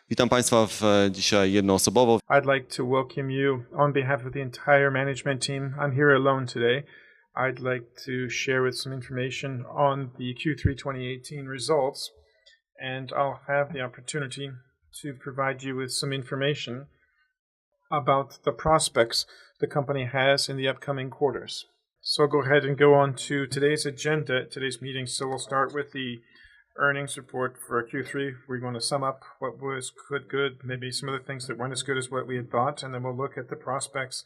Witam Państwa dzisiaj jednoosobowo. I'd like to welcome you on behalf of the entire management team. I'm here alone today. I'd like to share with some information on the Q3 2018 results, and I'll have the opportunity to provide you with some information about the prospects the company has in the upcoming quarters. So I'll go ahead and go on to today's agenda, today's meeting. So we'll start with the earnings report for Q3. We're going to sum up what was good, maybe some of the things that weren't as good as what we had thought, and then we'll look at the prospects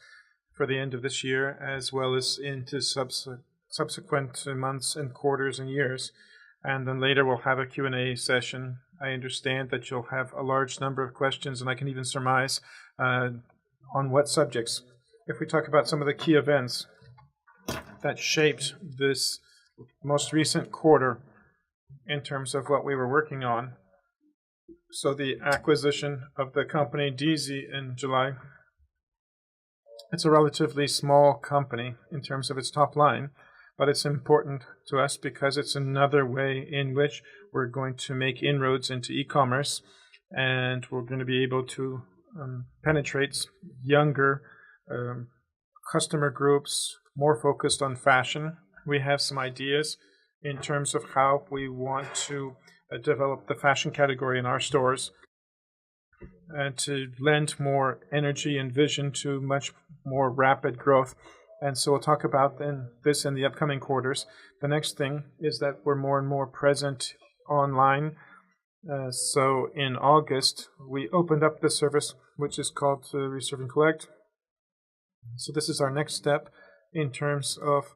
for the end of this year, as well as into subsequent months and quarters and years. And then later we'll have a Q&A session. I understand that you'll have a large number of questions, and I can even surmise on what subjects. If we talk about some of the key events that shaped this most recent quarter in terms of what we were working on. So the acquisition of the company DZ in July. It's a relatively small company in terms of its top line, but it's important to us because it's another way in which we're going to make inroads into e-commerce, and we're going to be able to penetrate younger customer groups, more focused on fashion. We have some ideas in terms of how we want to develop the fashion category in our stores and to lend more energy and vision to much more rapid growth. And so we'll talk about this in the upcoming quarters. The next thing is that we're more and more present online. So in August, we opened up the service, which is called Reserve and Collect. So this is our next step in terms of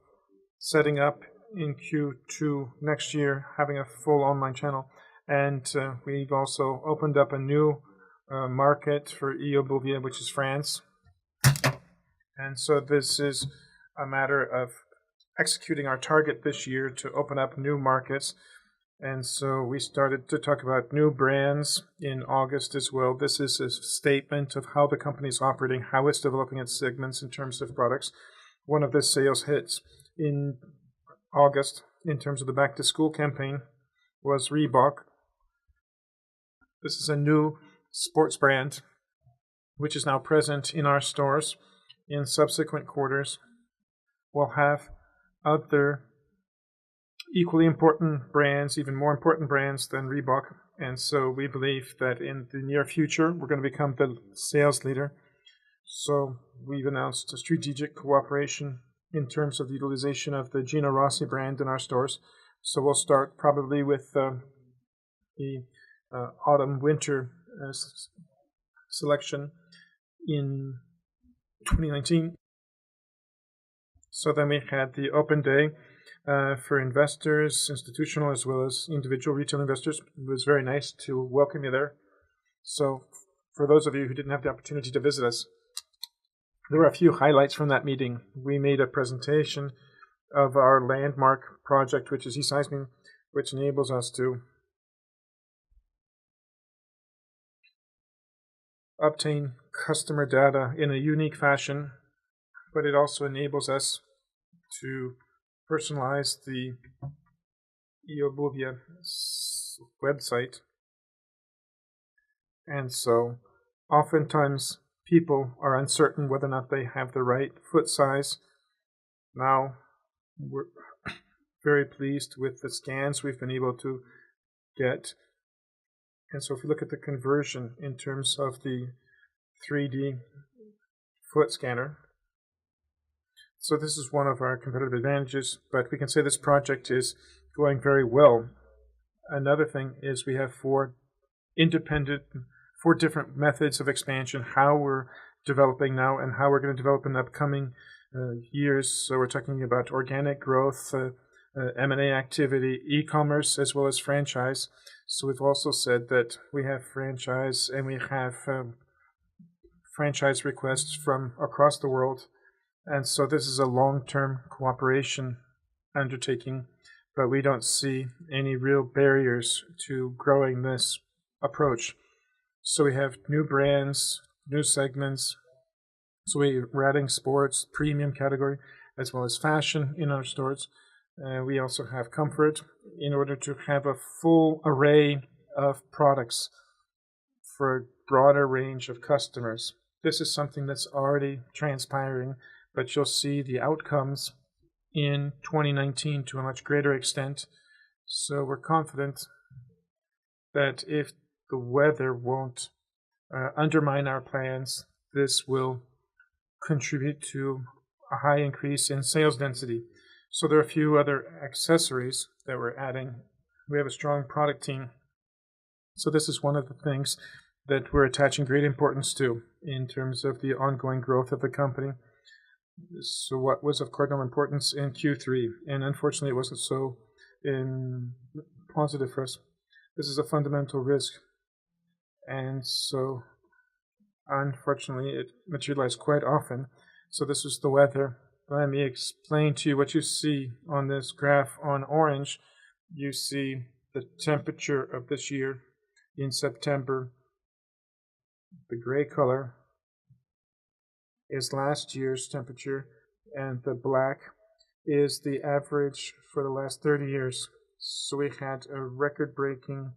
setting up in Q2 next year, having a full online channel. And we've also opened up a new market for eobuwie, which is France. And so this is a matter of executing our target this year to open up new markets. And so we started to talk about new brands in August as well. This is a statement of how the company is operating, how it's developing its segments in terms of products. One of the sales hits in August, in terms of the back-to-school campaign, was Reebok. This is a new sports brand, which is now present in our stores. In subsequent quarters, we'll have other equally important brands, even more important brands than Reebok. And so we believe that in the near future, we're going to become the sales leader. So we've announced a strategic cooperation in terms of the utilization of the Gino Rossi brand in our stores. So we'll start probably with the autumn-winter selection in 2019. So then we had the open day for investors, institutional as well as individual retail investors. It was very nice to welcome you there. So for those of you who didn't have the opportunity to visit us, there were a few highlights from that meeting. We made a presentation of our landmark project, which is e-seisming, which enables us to obtain customer data in a unique fashion, but it also enables us to personalize the eobuwie website. And so oftentimes people are uncertain whether or not they have the right foot size. Now we're very pleased with the scans we've been able to get. And so if we look at the conversion in terms of the 3D foot scanner, so this is one of our competitive advantages, but we can say this project is going very well. Another thing is we have four different methods of expansion, how we're developing now and how we're going to develop in the upcoming years. So we're talking about organic growth, M&A activity, e-commerce, as well as franchise. So we've also said that we have franchise and we have franchise requests from across the world. And so this is a long-term cooperation undertaking, but we don't see any real barriers to growing this approach. So we have new brands, new segments. So we're adding sports, premium category, as well as fashion in our stores. We also have comfort in order to have a full array of products for a broader range of customers. This is something that's already transpiring, but you'll see the outcomes in 2019 to a much greater extent. So we're confident that if the weather won't undermine our plans, this will contribute to a high increase in sales density. So there are a few other accessories that we're adding. We have a strong product team. So this is one of the things that we're attaching great importance to in terms of the ongoing growth of the company. So what was of cardinal importance in Q3, and unfortunately it wasn't so positive for us. This is a fundamental risk, and so unfortunately it materialized quite often. So this is the weather. Let me explain to you what you see on this graph. On orange, you see the temperature of this year in September. The gray color is last year's temperature, and the black is the average for the last 30 years. So we had a record-breaking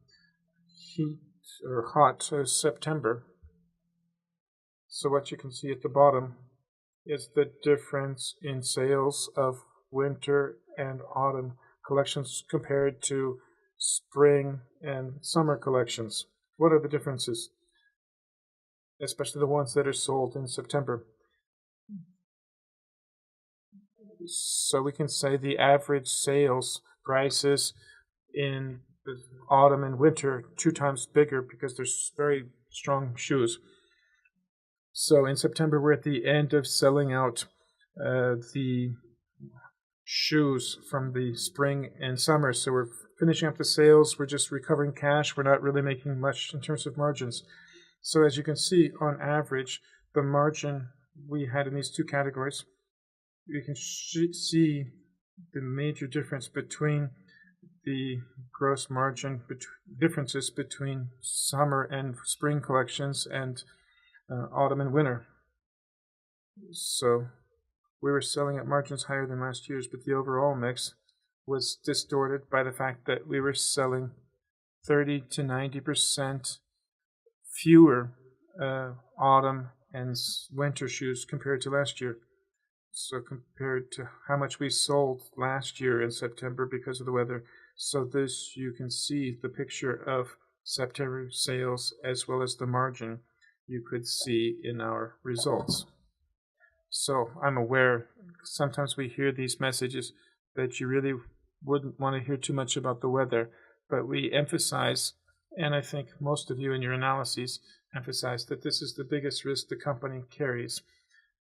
hot September. So what you can see at the bottom is the difference in sales of winter and autumn collections compared to spring and summer collections. What are the differences? Especially the ones that are sold in September. So we can say the average sales prices in the autumn and winter 2 times bigger because there's very strong shoes. So in September, we're at the end of selling out the shoes from the spring and summer. So we're finishing up the sales. We're just recovering cash. We're not really making much in terms of margins. So as you can see, on average, the margin we had in these 2 categories, you can see the major difference between the gross margin differences between summer and spring collections and autumn and winter. So we were selling at margins higher than last year's, but the overall mix was distorted by the fact that we were selling 30 to 90% fewer autumn and winter shoes compared to last year. So compared to how much we sold last year in September because of the weather. So this, you can see the picture of September sales as well as the margin you could see in our results. So I'm aware sometimes we hear these messages that you really wouldn't want to hear too much about the weather, but we emphasize, and I think most of you in your analyses emphasize, that this is the biggest risk the company carries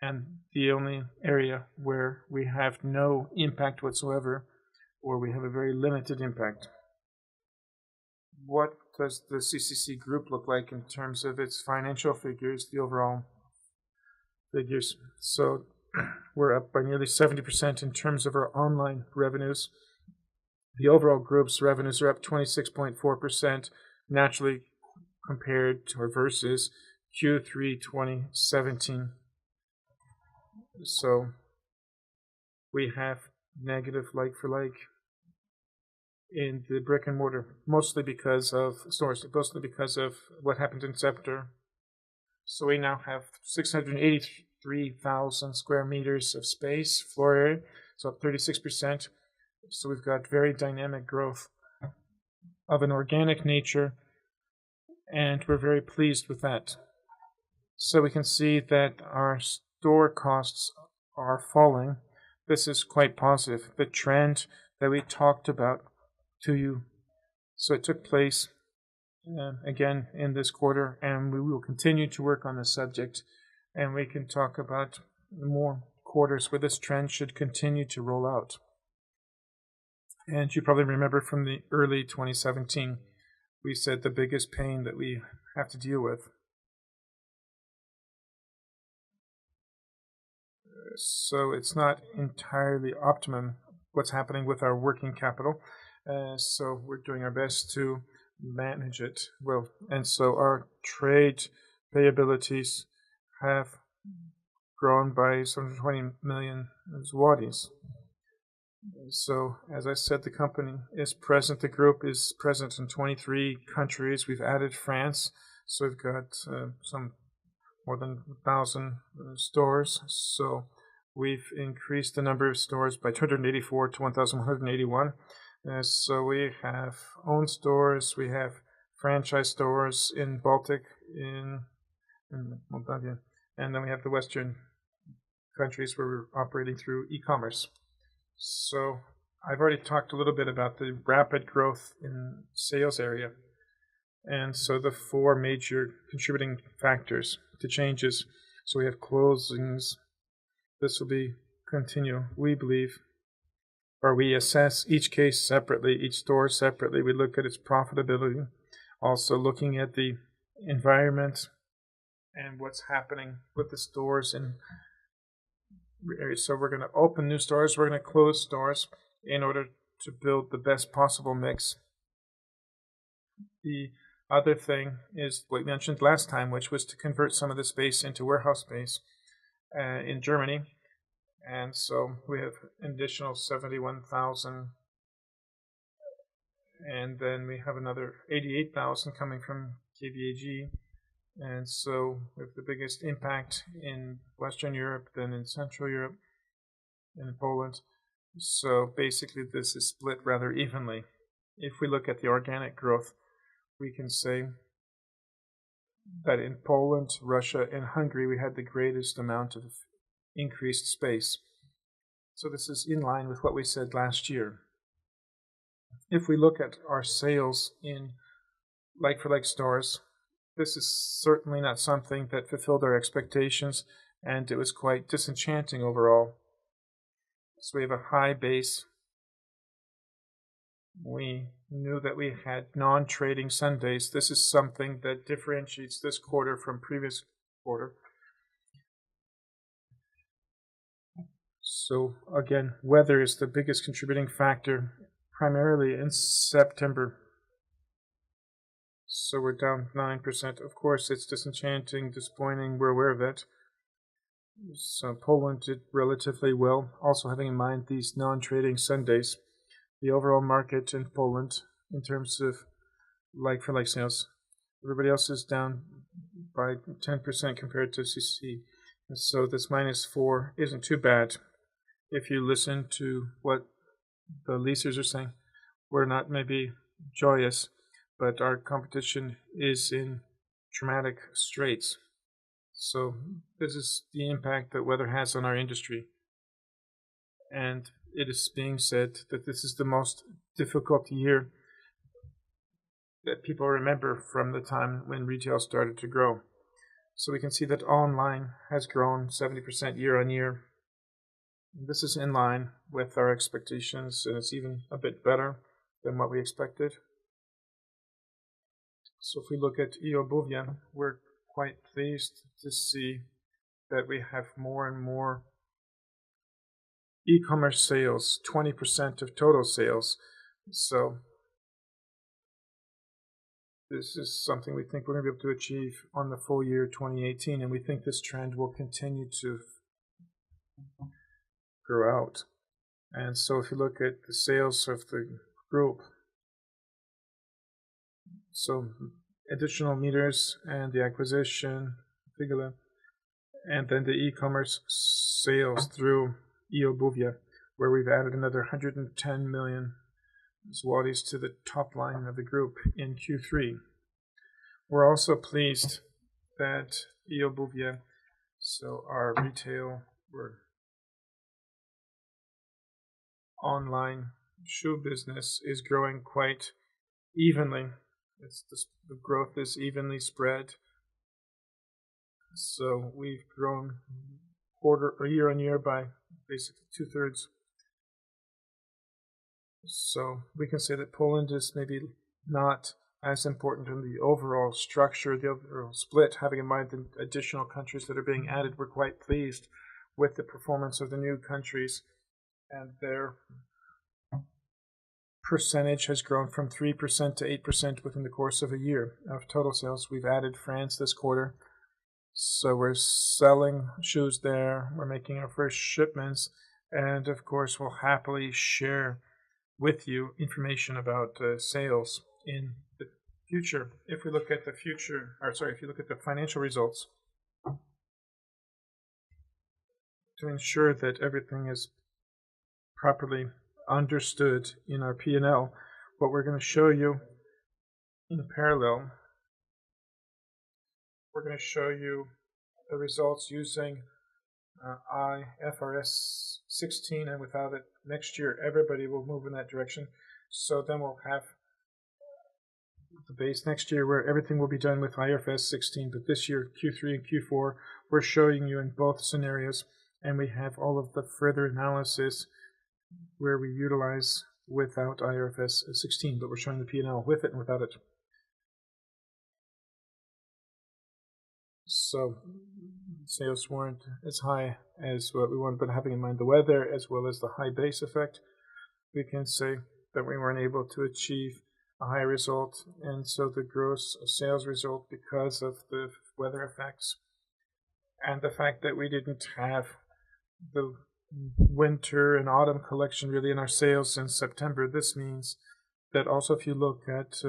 and the only area where we have no impact whatsoever, or we have a very limited impact. What does the CCC group look like in terms of its financial figures, the overall figures? So we're up by nearly 70% in terms of our online revenues. The overall group's revenues are up 26.4%, naturally compared to or versus Q3 2017. So we have negative like-for-like in the brick and mortar, mostly because of stores, mostly because of what happened in September. So we now have 683,000 square meters of space, floor area, so up 36%. So we've got very dynamic growth of an organic nature, and we're very pleased with that. So we can see that our store costs are falling. This is quite positive. The trend that we talked about to you. So it took place again in this quarter, and we will continue to work on the subject, and we can talk about more quarters where this trend should continue to roll out. And you probably remember from the early 2017, we said the biggest pain that we have to deal with. So it's not entirely optimum what's happening with our working capital. So we're doing our best to manage it well. And so our trade payabilities have grown by 720 million zlotys. So, as I said, the company is present, the group is present in 23 countries. We've added France, So we've got some more than 1,000 stores. So we've increased the number of stores by 284 to 1,181. So we have own stores, we have franchise stores in Baltic, in Moldavia, and then we have the Western countries where we're operating through e-commerce. So I've already talked a little bit about the rapid growth in sales area. And so the four major contributing factors to changes. So we have closings. This will be continue, we believe, or we assess each case separately, each store separately. We look at its profitability, also looking at the environment and what's happening with the stores in areas. So we're going to open new stores, we're going to close stores in order to build the best possible mix. The other thing is what we mentioned last time, which was to convert some of the space into warehouse space in Germany. And so we have an additional 71,000. And then we have another 88,000 coming from KVAG. And so we have the biggest impact in Western Europe, then in Central Europe, and in Poland. So basically this is split rather evenly. If we look at the organic growth, we can say that in Poland, Russia, and Hungary, we had the greatest amount of increased space. So this is in line with what we said last year. If we look at our sales in like-for-like stores, this is certainly not something that fulfilled our expectations, and it was quite disenchanting overall. So we have a high base. We knew that we had non-trading Sundays. This is something that differentiates this quarter from previous quarter. So again, weather is the biggest contributing factor, primarily in September. So we're down 9%. Of course, it's disenchanting, disappointing. We're aware of that. So Poland did relatively well, also having in mind these non-trading Sundays. The overall market in Poland, in terms of like-for-like sales, everybody else is down by 10% compared to CCC. So this -4 isn't too bad. If you listen to what the leasers are saying, we're not maybe joyous, but our competition is in dramatic straits. So this is the impact that weather has on our industry. And it is being said that this is the most difficult year that people remember from the time when retail started to grow. So we can see that online has grown 70% year on year. This is in line with our expectations, and it's even a bit better than what we expected. So if we look at eobuwie, we're quite pleased to see that we have more and more e-commerce sales, 20% of total sales. So this is something we think we're going to be able to achieve on the full year 2018, and we think this trend will continue to grow out. And so if you look at the sales of the group, so additional meters and the acquisition, Figula, and then the e-commerce sales through eobuwie, where we've added another 110 million zlotys to the top line of the group in Q3. We're also pleased that eobuwie, so our retail, online shoe business is growing quite evenly. The growth is evenly spread. So we've grown year on year by basically 2/3. So we can say that Poland is maybe not as important in the overall structure, the overall split, having in mind the additional countries that are being added. We're quite pleased with the performance of the new countries, and their percentage has grown from 3% to 8% within the course of a year of total sales. We've added France this quarter, so we're selling shoes there. We're making our first shipments, and of course we'll happily share with you information about sales in the future, if we look at the future, or sorry, if you look at the financial results, to ensure that everything is properly understood in our P&L, what we're going to show you in parallel, we're going to show you the results using IFRS 16, and without it, next year everybody will move in that direction. So then we'll have the base next year where everything will be done with IFRS 16, but this year, Q3 and Q4, we're showing you in both scenarios, and we have all of the further analysis where we utilize without IFRS 16, but we're showing the P&L with it and without it. So sales weren't as high as what we wanted, but having in mind the weather as well as the high base effect, we can say that we weren't able to achieve a high result, and so the gross sales result, because of the weather effects and the fact that we didn't have the winter and autumn collection really in our sales in September, this means that also if you look at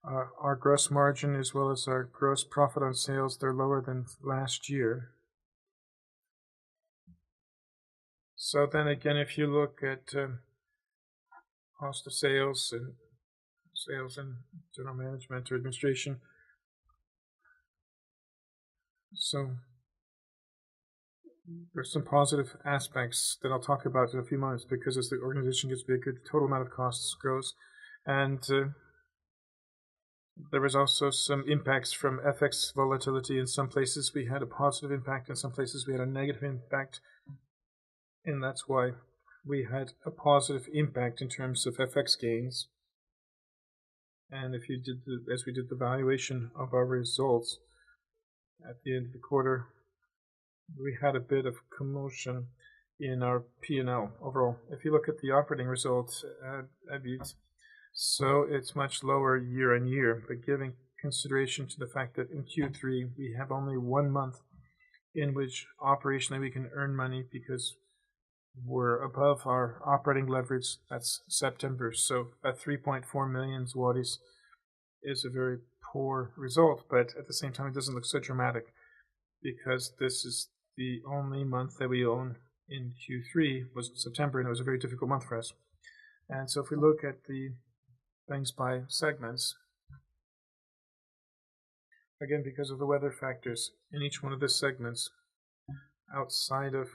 our gross margin as well as our gross profit on sales, they're lower than last year. So then again, if you look at cost of sales and general management or administration, so there's some positive aspects that I'll talk about in a few months, because as the organization gets bigger, the total amount of costs grows, and there was also some impacts from FX volatility. In some places we had a positive impact, in some places we had a negative impact, and that's why we had a positive impact in terms of FX gains. And if you did as we did the valuation of our results at the end of the quarter, we had a bit of commotion in our P&L overall. If you look at the operating results, so it's much lower year on year, but giving consideration to the fact that in Q3 we have only 1 month in which operationally we can earn money because we're above our operating leverage, that's September. So at 3.4 million zlotys is a very poor result, but at the same time it doesn't look so dramatic because this is the only month that we own in Q3 was September, and it was a very difficult month for us. And so if we look at the things by segments, again, because of the weather factors in each one of the segments, outside of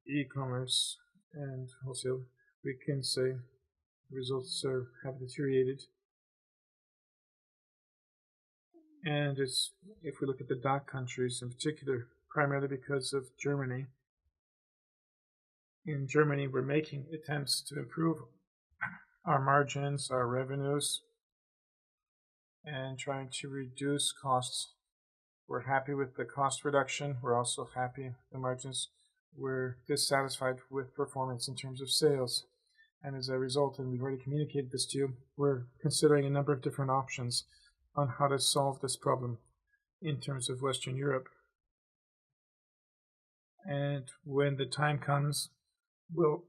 e-commerce and wholesale, we can say the results have deteriorated. And if we look at the DACH countries in particular, primarily because of Germany. In Germany, we're making attempts to improve our margins, our revenues, and trying to reduce costs. We're happy with the cost reduction. We're also happy with the margins. We're dissatisfied with performance in terms of sales. And as a result, and we've already communicated this to you, we're considering a number of different options on how to solve this problem in terms of Western Europe. And when the time comes, we'll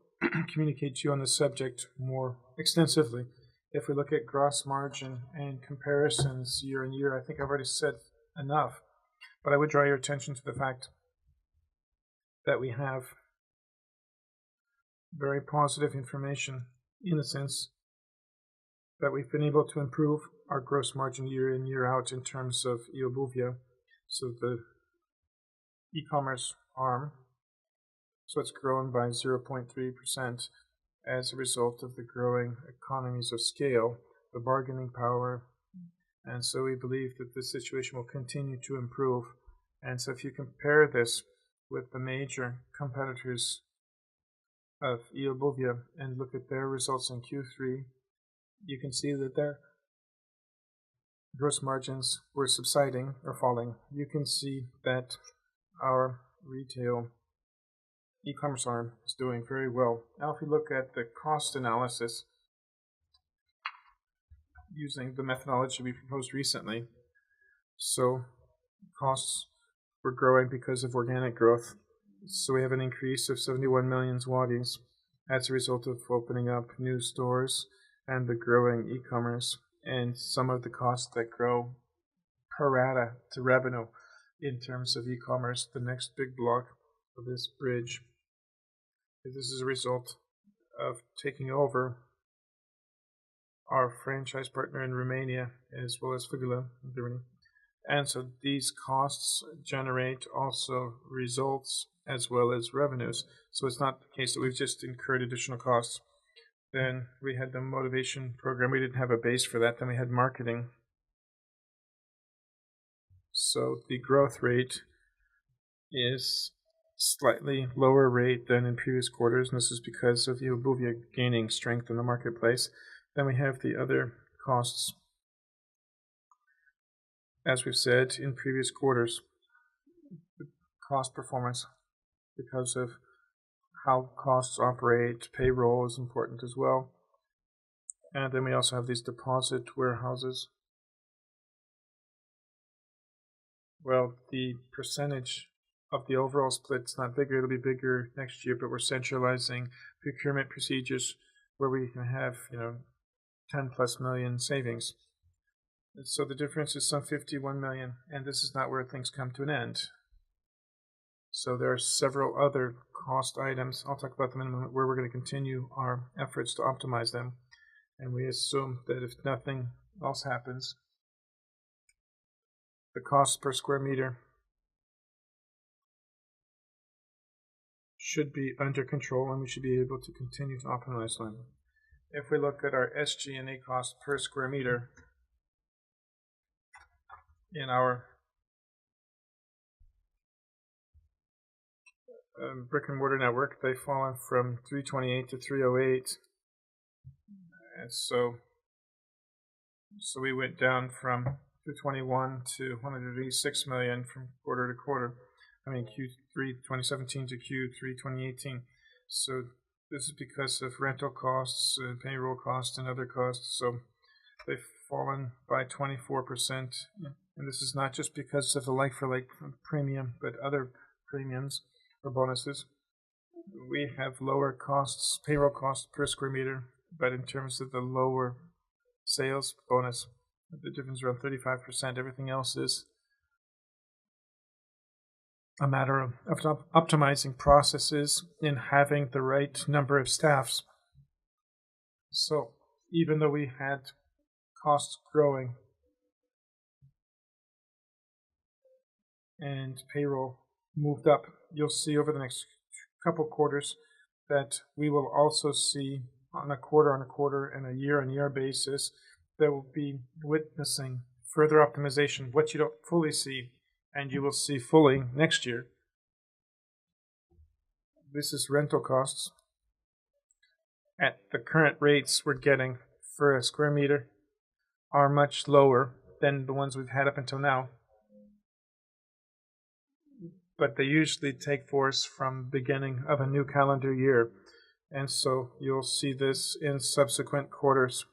communicate to you on the subject more extensively. If we look at gross margin and comparisons year on year, I think I've already said enough, but I would draw your attention to the fact that we have very positive information in the sense that we've been able to improve our gross margin year in, year out in terms of eobuwie, so the e-commerce arm. So it's grown by 0.3% as a result of the growing economies of scale, the bargaining power, and so we believe that this situation will continue to improve. And so if you compare this with the major competitors of eobuwie and look at their results in Q3, you can see that their gross margins were subsiding or falling. You can see that our retail e-commerce arm is doing very well. Now if we look at the cost analysis using the methodology we proposed recently, so costs were growing because of organic growth. So we have an increase of 71 million zlotys as a result of opening up new stores and the growing e-commerce. and some of the costs that grow pro rata to revenue in terms of e-commerce. The next big block of this bridge, this is a result of taking over our franchise partner in Romania as well as Fugula in Germany. And so these costs generate also results as well as revenues. So it's not the case that we've just incurred additional costs. Then we had the motivation program. We didn't have a base for that. Then we had marketing. So the growth rate is slightly lower rate than in previous quarters, and this is because of the Eobuwie gaining strength in the marketplace. Then we have the other costs. As we've said in previous quarters, the cost performance, because of how costs operate, payroll is important as well. And then we also have these deposit warehouses. Well, the percentage of the overall split is not bigger. It'll be bigger next year, but we're centralizing procurement procedures where we can have, 10 plus million savings. So the difference is some 51 million, and this is not where things come to an end. So there are several other cost items. I'll talk about them in a moment, where we're going to continue our efforts to optimize them. And we assume that if nothing else happens, the cost per square meter should be under control, and we should be able to continue to optimize them. If we look at our SG&A cost per square meter in our brick and mortar network, they've fallen from 328 to 308, and so we went down from 221 to 186 million from quarter to quarter. I mean Q3 2017 to Q3 2018. So this is because of rental costs, payroll costs, and other costs. So they've fallen by 24%, and this is not just because of the like-for-like premium, but other premiums or bonuses. We have lower costs, payroll costs per square meter, but in terms of the lower sales bonus, the difference is around 35%. Everything else is a matter of optimizing processes and having the right number of staffs. So even though we had costs growing and payroll moved up, you'll see over the next couple quarters that we will also see on a quarter and a year-on-year basis that will be witnessing further optimization, what you don't fully see, and you will see fully next year. This is rental costs. At the current rates we're getting for a square meter are much lower than the ones we've had up until now. But they usually take force from the beginning of a new calendar year. And so you'll see this in subsequent quarters.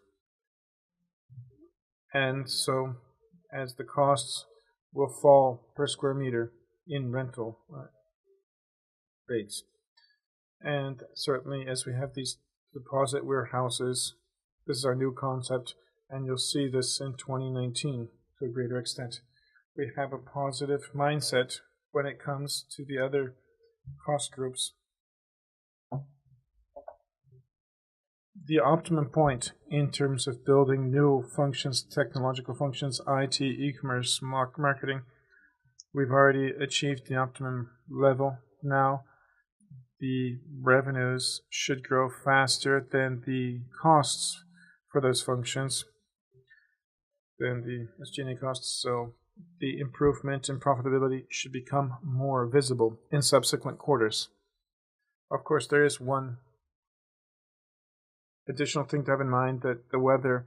And so as the costs will fall per square meter in rental rates. And certainly as we have these deposit warehouses, this is our new concept, and you'll see this in 2019 to a greater extent. We have a positive mindset when it comes to the other cost groups. The optimum point in terms of building new functions, technological functions, IT, e-commerce, marketing, we've already achieved the optimum level. Now the revenues should grow faster than the costs for those functions, than the SG&A costs, so the improvement in profitability should become more visible in subsequent quarters. Of course, there is one additional thing to have in mind, that the weather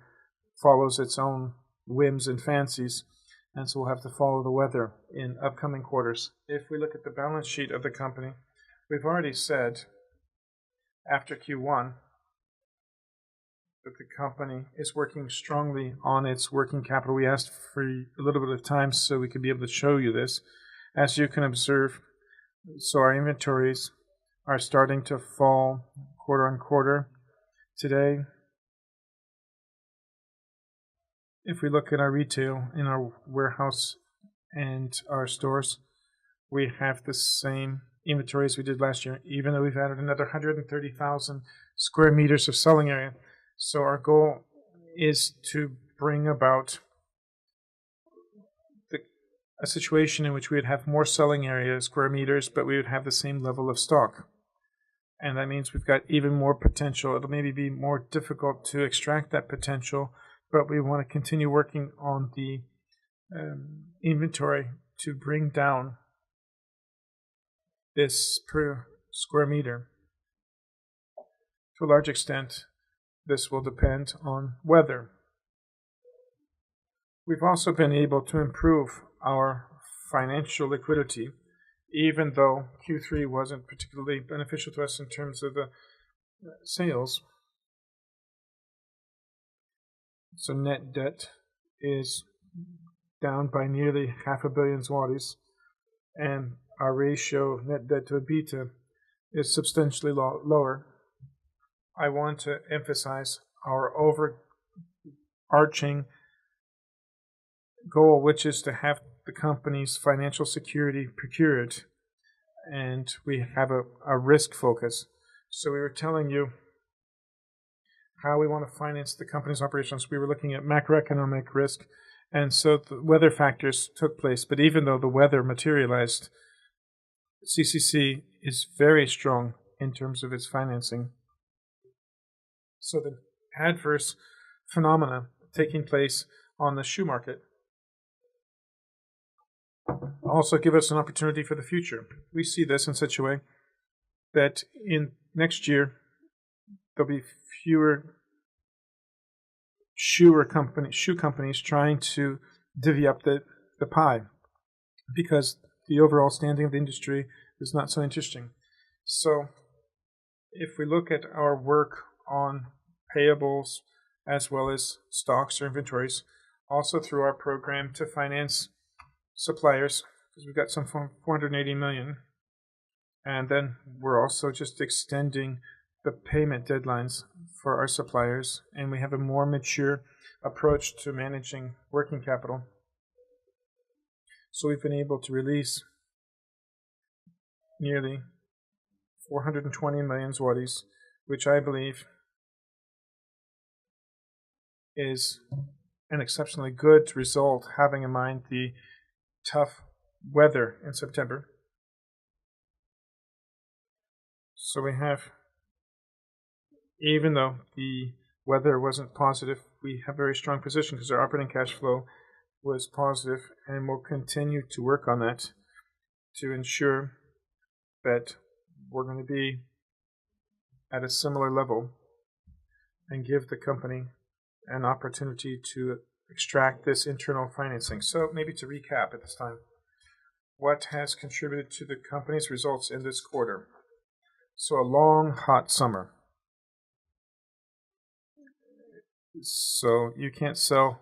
follows its own whims and fancies, and so we'll have to follow the weather in upcoming quarters. If we look at the balance sheet of the company, we've already said after Q1 that the company is working strongly on its working capital. We asked for a little bit of time so we could be able to show you this. As you can observe, so our inventories are starting to fall quarter on quarter. Today, If we look at our retail in our warehouse and our stores, we have the same inventory as we did last year, even though we've added another 130,000 square meters of selling area. So our goal is to bring about a situation in which we would have more selling area, square meters, but we would have the same level of stock. And that means we've got even more potential. It'll maybe be more difficult to extract that potential, but we want to continue working on the inventory to bring down this per square meter. To a large extent, this will depend on weather. We've also been able to improve our financial liquidity, even though Q3 wasn't particularly beneficial to us in terms of the sales. So net debt is down by nearly 500 million zlotys, and our ratio of net debt to EBITDA is substantially lower. I want to emphasize our overarching goal, which is to have the company's financial security procured, and we have a risk focus. So we were telling you how we want to finance the company's operations. We were looking at macroeconomic risk, and so the weather factors took place. But even though the weather materialized, CCC is very strong in terms of its financing. So the adverse phenomena taking place on the shoe market also give us an opportunity for the future. We see this in such a way that in next year there'll be fewer shoe companies trying to divvy up the pie, because the overall standing of the industry is not so interesting. So if we look at our work on payables as well as stocks or inventories, also through our program to finance suppliers, because we've got some 480 million, and then we're also just extending the payment deadlines for our suppliers, and we have a more mature approach to managing working capital. So we've been able to release nearly 420 million zlotys, which I believe is an exceptionally good result, having in mind the tough weather in September. So we have, even though the weather wasn't positive, we have a very strong position because our operating cash flow was positive, and we'll continue to work on that to ensure that we're going to be at a similar level and give the company an opportunity to extract this internal financing. So maybe to recap at this time, what has contributed to the company's results in this quarter? So a long, hot summer. So you can't sell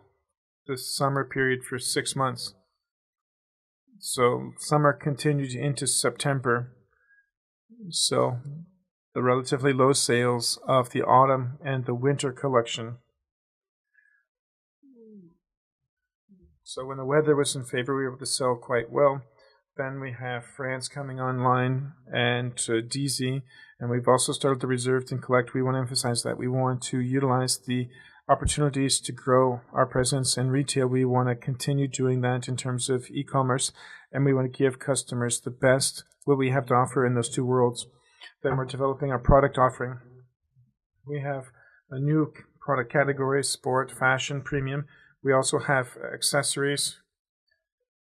the summer period for 6 months. So summer continued into September. So the relatively low sales of the autumn and the winter collection. So when the weather was in favor, we were able to sell quite well. Then we have France coming online and DZ, and we've also started the reserved and collect. We want to emphasize that we want to utilize the opportunities to grow our presence in retail. We want to continue doing that in terms of e-commerce, and we want to give customers the best what we have to offer in those two worlds. Then we're developing our product offering. We have a new product category: sport, fashion, premium. We also have accessories,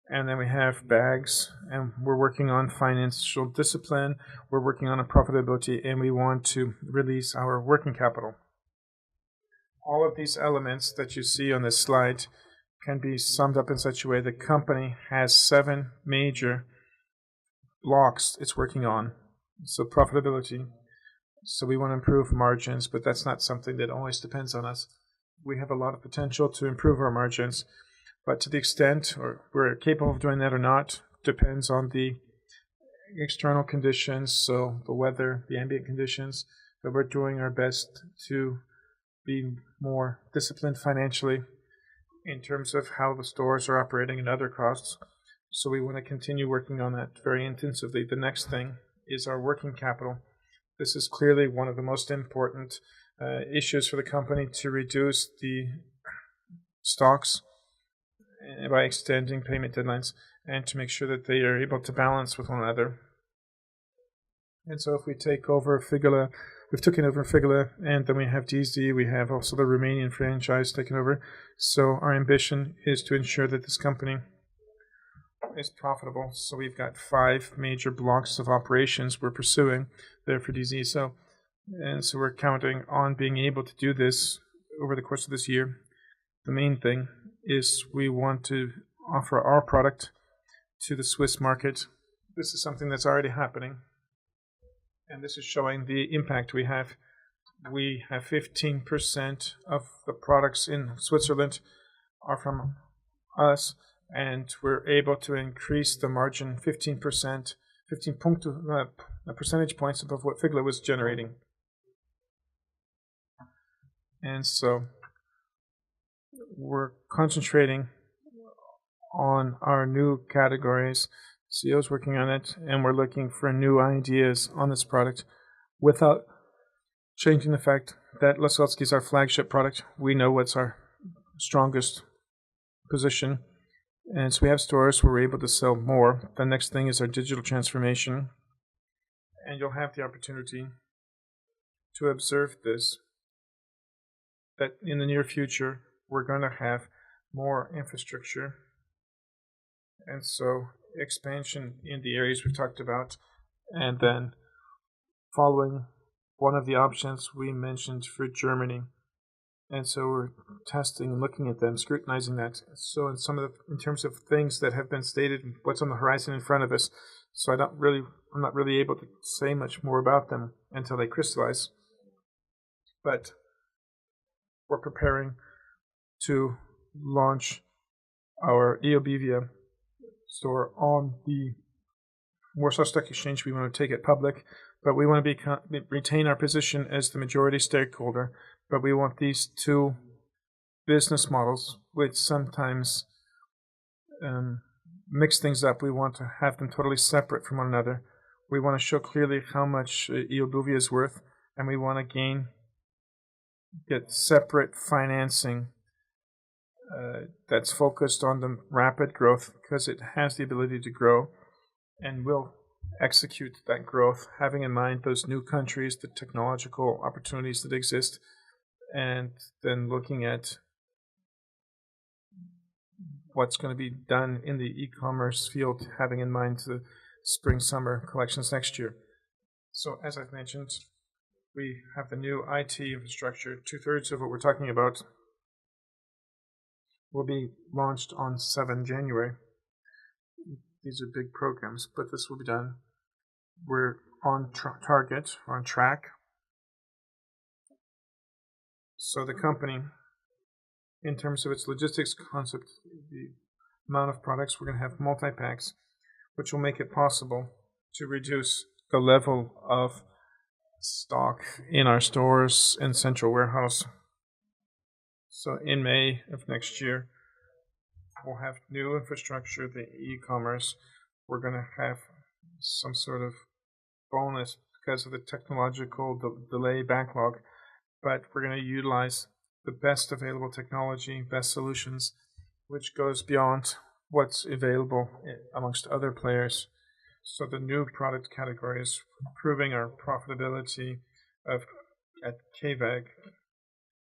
and then we have bags, and we're working on financial discipline, we're working on a profitability, and we want to release our working capital. All of these elements that you see on this slide can be summed up in such a way the company has 7 major blocks it's working on. So profitability. So we want to improve margins, but that's not something that always depends on us. We have a lot of potential to improve our margins, but to the extent we're capable of doing that or not depends on the external conditions, so the weather, the ambient conditions, but we're doing our best to be more disciplined financially in terms of how the stores are operating and other costs. So we want to continue working on that very intensively. The next thing is our working capital. This is clearly one of the most important issues for the company, to reduce the stocks by extending payment deadlines and to make sure that they are able to balance with one another. And so if we take over Figula, we've taken over Figula, and then we have DZ, we have also the Romanian franchise taken over. So our ambition is to ensure that this company is profitable. So we've got 5 major blocks of operations we're pursuing there for DZ. So we're counting on being able to do this over the course of this year. The main thing is we want to offer our product to the Swiss market. This is something that's already happening, and this is showing the impact we have. We have 15% of the products in Switzerland are from us, and we're able to increase the margin 15 percentage points above what Figula was generating. And so we're concentrating on our new categories. CEO's working on it, and we're looking for new ideas on this product without changing the fact that Lasocki is our flagship product. We know what's our strongest position, and so we have stores where we're able to sell more. The next thing is our digital transformation, and you'll have the opportunity to observe this, that in the near future we're going to have more infrastructure, and so expansion in the areas we've talked about, and then following one of the options we mentioned for Germany. And so we're testing and looking at them, scrutinizing that. So in terms of things that have been stated, what's on the horizon in front of us, so I'm not really able to say much more about them until they crystallize. But we're preparing to launch our Eobivia store on the Warsaw Stock Exchange. We want to take it public, but we want to retain our position as the majority stakeholder. But we want these two business models, which sometimes mix things up. We want to have them totally separate from one another. We want to show clearly how much Eobuvia is worth, and we want to get separate financing that's focused on the rapid growth, because it has the ability to grow, and will execute that growth, having in mind those new countries, the technological opportunities that exist, and then looking at what's going to be done in the e-commerce field, having in mind the spring-summer collections next year. So as I've mentioned, we have the new IT infrastructure. 2/3 of what we're talking about will be launched on 7 January. These are big programs, but this will be done. We're on target, on track. So the company, in terms of its logistics concept, the amount of products, we're going to have multi-packs, which will make it possible to reduce the level of stock in our stores and central warehouse. So in May of next year, we'll have new infrastructure, the e-commerce. We're going to have some sort of bonus because of the technological delay backlog, but we're going to utilize the best available technology, best solutions, which goes beyond what's available amongst other players. So the new product categories, improving our profitability at KVAG,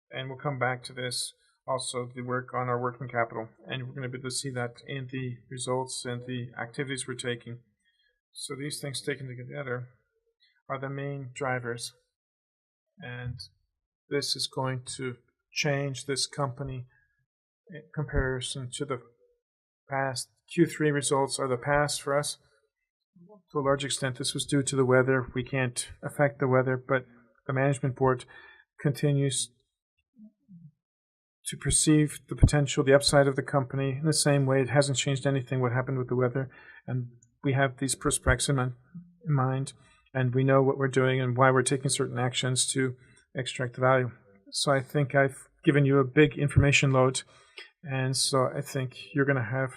and we'll come back to this, also the work on our working capital, and we're going to be able to see that in the results and the activities we're taking. So these things taken together are the main drivers, and this is going to change this company in comparison to the past. Q3 results are the past for us. To a large extent, this was due to the weather. We can't affect the weather, but the management board continues to perceive the potential, the upside of the company in the same way. It hasn't changed anything what happened with the weather, and we have these prospects in mind, and we know what we're doing and why we're taking certain actions to extract the value. So I think I've given you a big information load, And so I think you're going to have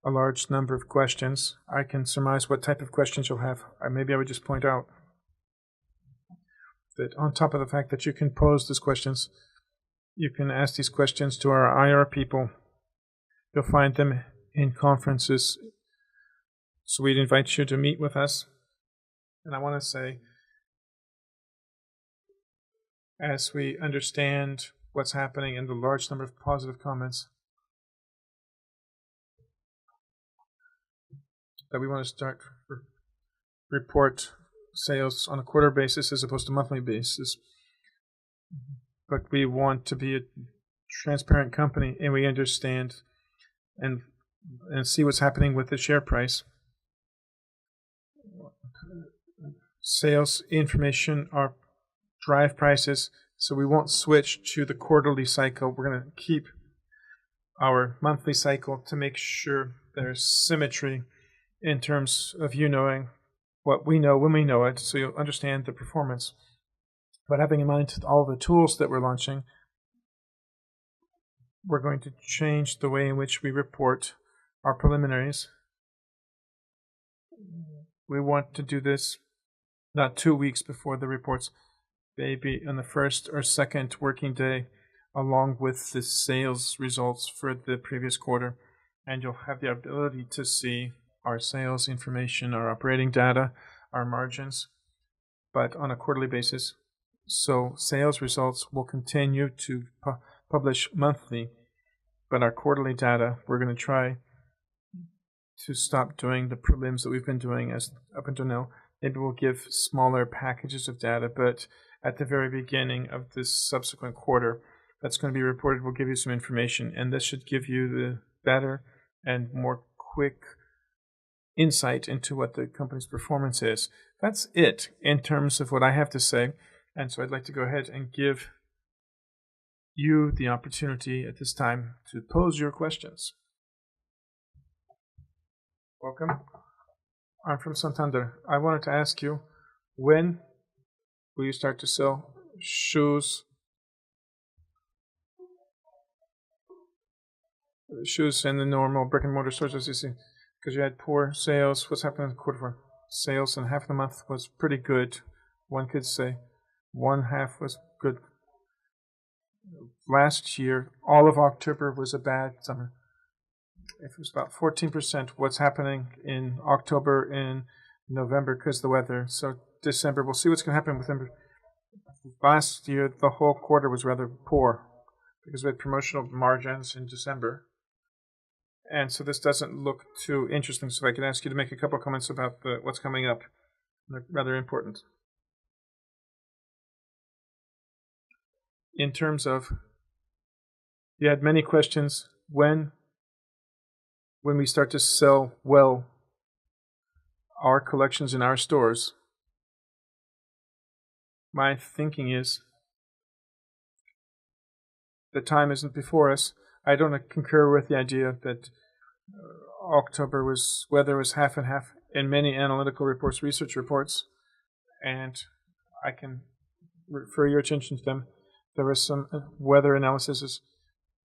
a large number of questions. I can surmise what type of questions you'll have. Maybe I would just point out that on top of the fact that you can pose these questions, you can ask these questions to our IR people. You'll find them in conferences. So we'd invite you to meet with us. And I want to say, as we understand what's happening and the large number of positive comments, that we want to start report sales on a quarter basis as opposed to monthly basis. But we want to be a transparent company, and we understand and see what's happening with the share price. Sales information are drive prices, so we won't switch to the quarterly cycle. We're going to keep our monthly cycle to make sure there's symmetry in terms of you knowing what we know when we know it, so you'll understand the performance. But having in mind all the tools that we're launching, we're going to change the way in which we report our preliminaries. We want to do this not 2 weeks before the reports, maybe on the first or second working day, along with the sales results for the previous quarter. And you'll have the ability to see our sales information, our operating data, our margins, but on a quarterly basis. So sales results will continue to publish monthly, but our quarterly data, we're going to try to stop doing the prelims that we've been doing as up until now. Maybe we'll give smaller packages of data, but at the very beginning of this subsequent quarter that's going to be reported, we'll give you some information, and this should give you the better and more quick insight into what the company's performance is. That's it in terms of what I have to say. And so I'd like to go ahead and give you the opportunity at this time to pose your questions. Welcome. I'm from Santander. I wanted to ask you, when will you start to sell shoes in the normal brick and mortar stores, as you see? Because you had poor sales. What's happening in the quarter four? Sales in half of the month was pretty good, one could say. One half was good. Last year, all of October was a bad summer. It was about 14%. What's happening in October and November because of the weather. So December, we'll see what's going to happen with December. Last year, the whole quarter was rather poor because we had promotional margins in December. And so this doesn't look too interesting. So I can ask you to make a couple of comments about what's coming up. They're rather important. In terms of, you had many questions when we start to sell well our collections in our stores. My thinking is the time isn't before us. I don't concur with the idea that October weather was half and half in many analytical reports, research reports, and I can refer your attention to them. There was some weather analysis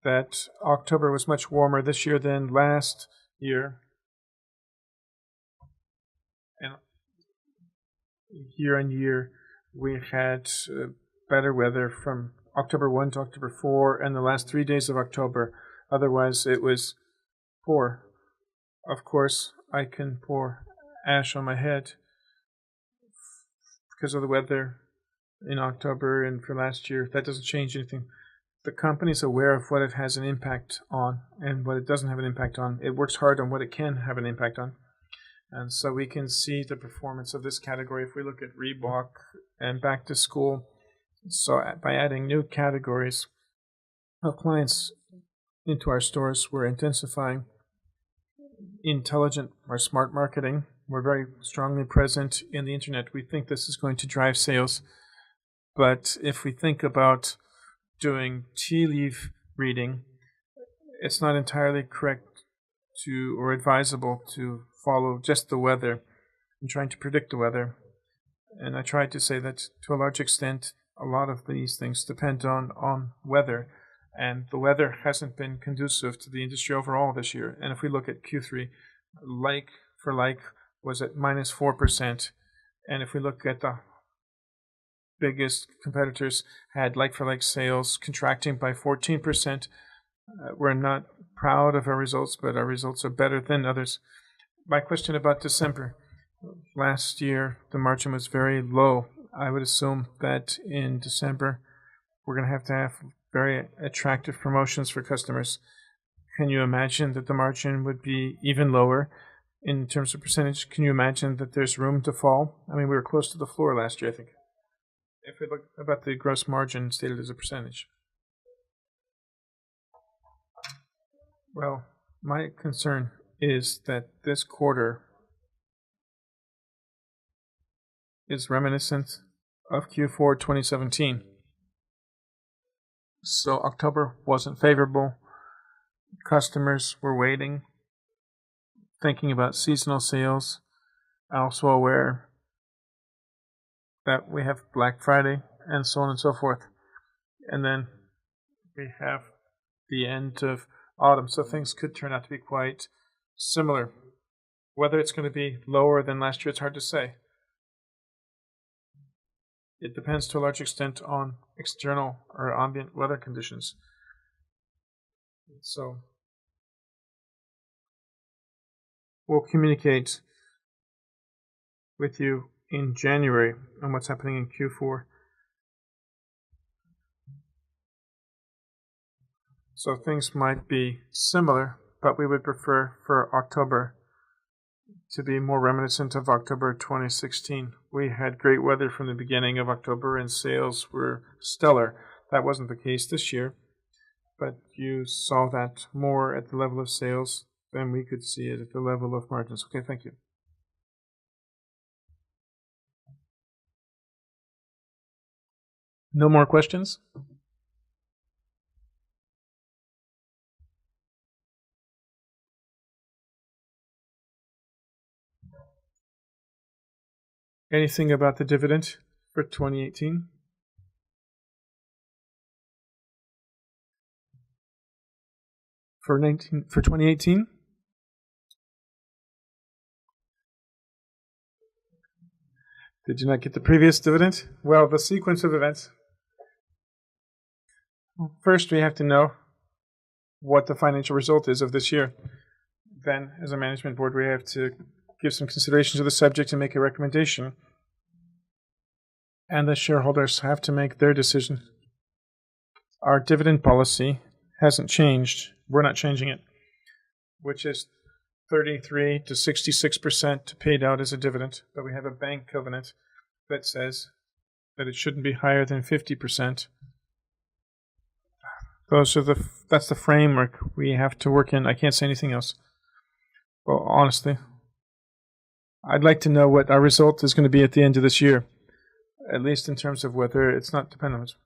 that October was much warmer this year than last year. And year on year, we had better weather from October 1 to October 4 and the last 3 days of October. Otherwise, it was poor. Of course, I can pour ash on my head because of the weather in October and for last year. That doesn't change anything. The company's aware of what it has an impact on and what it doesn't have an impact on. It works hard on what it can have an impact on. And so we can see the performance of this category if we look at Reebok and back to school. So by adding new categories of clients into our stores, we're intensifying intelligent or smart marketing. We're very strongly present in the internet. We think this is going to drive sales. But if we think about doing tea leaf reading, it's not entirely correct or advisable to follow just the weather and trying to predict the weather. And I tried to say that to a large extent, a lot of these things depend on weather. and the weather hasn't been conducive to the industry overall this year. And if we look at Q3, like for like was at -4%, and if we look at the biggest competitors had like-for-like sales contracting by 14%. We're not proud of our results, but our results are better than others. My question about December. Last year, the margin was very low. I would assume that in December, we're going to have very attractive promotions for customers. Can you imagine that the margin would be even lower in terms of percentage? Can you imagine that there's room to fall? I mean, we were close to the floor last year, I think. If we look about the gross margin stated as a percentage. Well, my concern is that this quarter is reminiscent of Q4 2017. So October wasn't favorable. Customers were waiting, thinking about seasonal sales. Also aware that we have Black Friday and so on and so forth. And then we have the end of autumn, so things could turn out to be quite similar. Whether it's going to be lower than last year, it's hard to say. It depends to a large extent on external or ambient weather conditions. So we'll communicate with you in January on what's happening in Q4. So things might be similar, but we would prefer for October to be more reminiscent of October 2016. We had great weather from the beginning of October and sales were stellar. That wasn't the case this year, but you saw that more at the level of sales than we could see it at the level of margins. Okay, thank you. No more questions? Anything about the dividend for 2018? For 2018? Did you not get the previous dividend? Well, the sequence of events. First, we have to know what the financial result is of this year. Then, as a management board, we have to give some consideration to the subject and make a recommendation. And the shareholders have to make their decision. Our dividend policy hasn't changed. We're not changing it, which is 33 to 66% paid out as a dividend. But we have a bank covenant that says that it shouldn't be higher than 50%. That's the framework we have to work in. I can't say anything else. Well, honestly, I'd like to know what our result is going to be at the end of this year, at least in terms of whether it's not dependent.